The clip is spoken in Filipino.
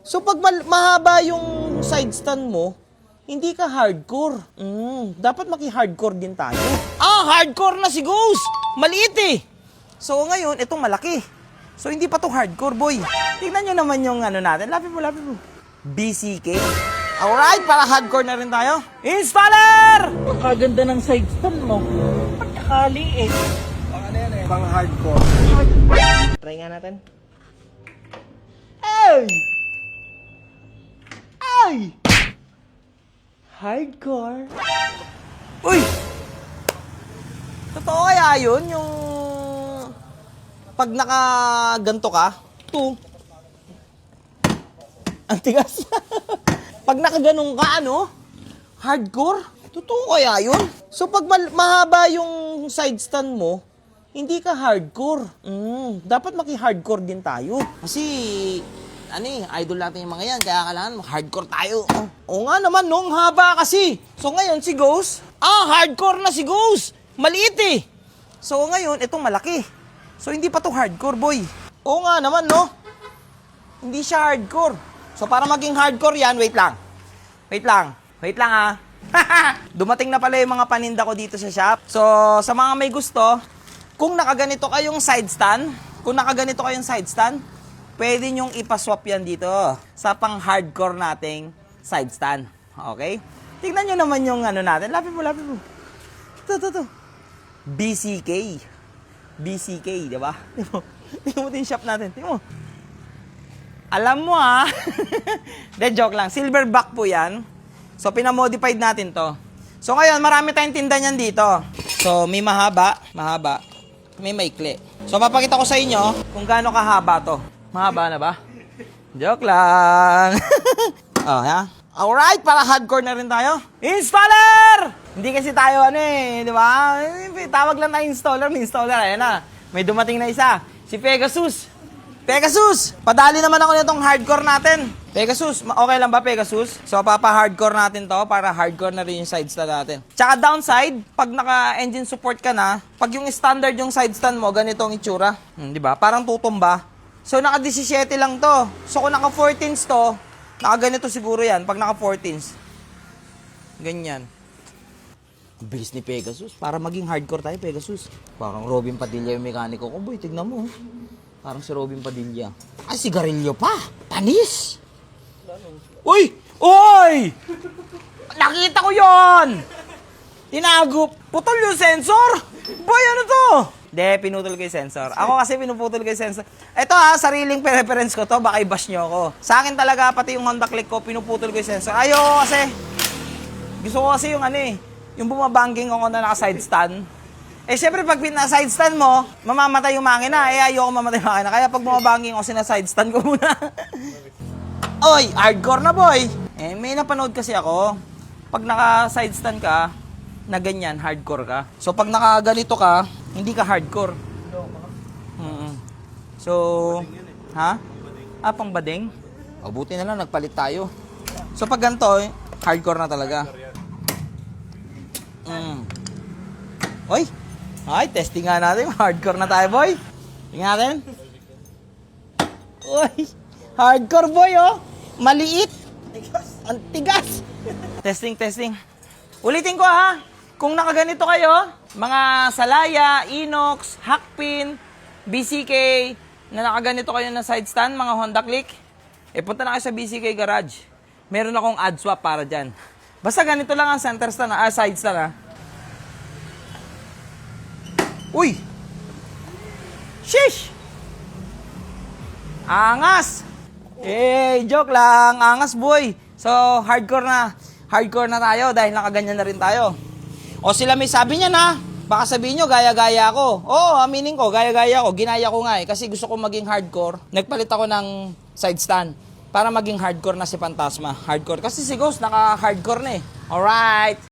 So pag mahaba yung side stand mo, hindi ka hardcore. Dapat maki-hardcore din tayo. Hardcore na si Ghost! Maliit eh! So ngayon, itong malaki. So hindi pa to hardcore, boy. Tingnan nyo naman yung ano natin. Lapit mo. BCK. Alright, para hardcore na rin tayo. Installer! Napakaganda ng side stand mo. Pagkakaliit. Pang ano yan eh, pang hardcore. Try nga natin. Ay! Hardcore. Uy! Totoo kaya yun? Yung pag nakaganto ka, ang tigas. Pag nakaganong ka, ano? Hardcore? Totoo kaya yun? So pag mahaba yung side stand mo, hindi ka hardcore. Dapat maki-hardcore din tayo. Kasi, idol natin yung mga yan. Kaya kailangan hardcore tayo. Oo nga naman, nung haba kasi. So ngayon, si Ghost, hardcore na si Ghost. Maliit eh. So ngayon, itong malaki. So hindi pa to hardcore, boy. Oo nga naman, no? Hindi siya hardcore. So para maging hardcore yan, wait lang Dumating na pala yung mga paninda ko dito sa shop. So sa mga may gusto, kung nakaganito kayong side stand, pwede nyong ipaswap yan dito sa pang hardcore nating side stand. Okay? Tignan nyo naman yung ano natin. Lapit mo. Ito. BCK, di ba? Tingnan mo din shop natin. Tingnan mo. Alam mo De, joke lang. Silverback po yan. So, pinamodified natin to. So, ngayon, marami tayong tinda niyan dito. So, may mahaba. May maikli. So, papakita ko sa inyo kung gaano kahaba to. Mahaba na ba? Joke lang. Alright, para hardcore na rin tayo. Installer! Hindi kasi tayo di ba? Tawag lang tayo installer. Ayan na. May dumating na isa. Si Pegasus, padali naman ako nitong hardcore natin. Pegasus, okay lang ba Pegasus? So, papa-hardcore natin to para hardcore na rin yung side stand natin. Tsaka downside, pag naka-engine support ka na, pag yung standard yung side stand mo, ganito ang itsura. Di ba? Parang tutumba. So, naka-17 lang to. So, kung naka-14s to, naka-ganito siguro yan. Pag naka-14s. Ganyan. Bilis ni Pegasus. Para maging hardcore tayo, Pegasus. Parang Robin Padilla yung mekaniko ko. Boy, tignan mo. Parang si Robin Padilla. Ay, sigarilyo pa. Panis. Uy! Nakita ko yon. Tinago. Putol yung sensor. Boy, ano to? Pinutol ko yung sensor. Ako kasi pinuputol ko yung sensor. Ito sariling preference ko to. Baka i-bash nyo ako. Sa akin talaga, pati yung Honda Click ko, pinuputol ko yung sensor. Ayoko kasi. Gusto ko kasi yung yung bumabangking ako na naka-side stand. Siyempre, pag pina-side stand mo, mamamatay yung makina. Ayoko mamatay yung makina. Kaya pag bumabangking ako, sina-side stand ko muna. Oy, hardcore na, boy! May napanood kasi ako. Pag naka-side stand ka, na ganyan, hardcore ka. So, pag nakaganito ka, hindi ka hardcore. So, pang bading? Buti na lang, nagpalit tayo. So, pag ganito, hardcore na talaga. Oy! Ay, testing nga natin. Hardcore na tayo, boy. Tingnan natin. Uy! Hardcore, boy, Maliit. Ang tigas. Testing. Ulitin ko, Kung nakaganito kayo, mga Salaya, Inox, Hakpin, BCK, na nakaganito kayo na side stand, mga Honda Click, punta na kayo sa BCK Garage. Meron akong ad swap para dyan. Basta ganito lang ang center stand, side stand, Uy! Sheesh! Angas! Joke lang. Angas, boy. So, hardcore na tayo dahil nakaganyan na rin tayo. O sila may sabi niya na, baka sabihin nyo, gaya-gaya ako. Oo, aminin ko, gaya-gaya ako. Ginaya ko nga kasi gusto ko maging hardcore. Nagpalit ako ng side stand para maging hardcore na si Fantasma. Hardcore. Kasi si Ghost, naka-hardcore na Alright!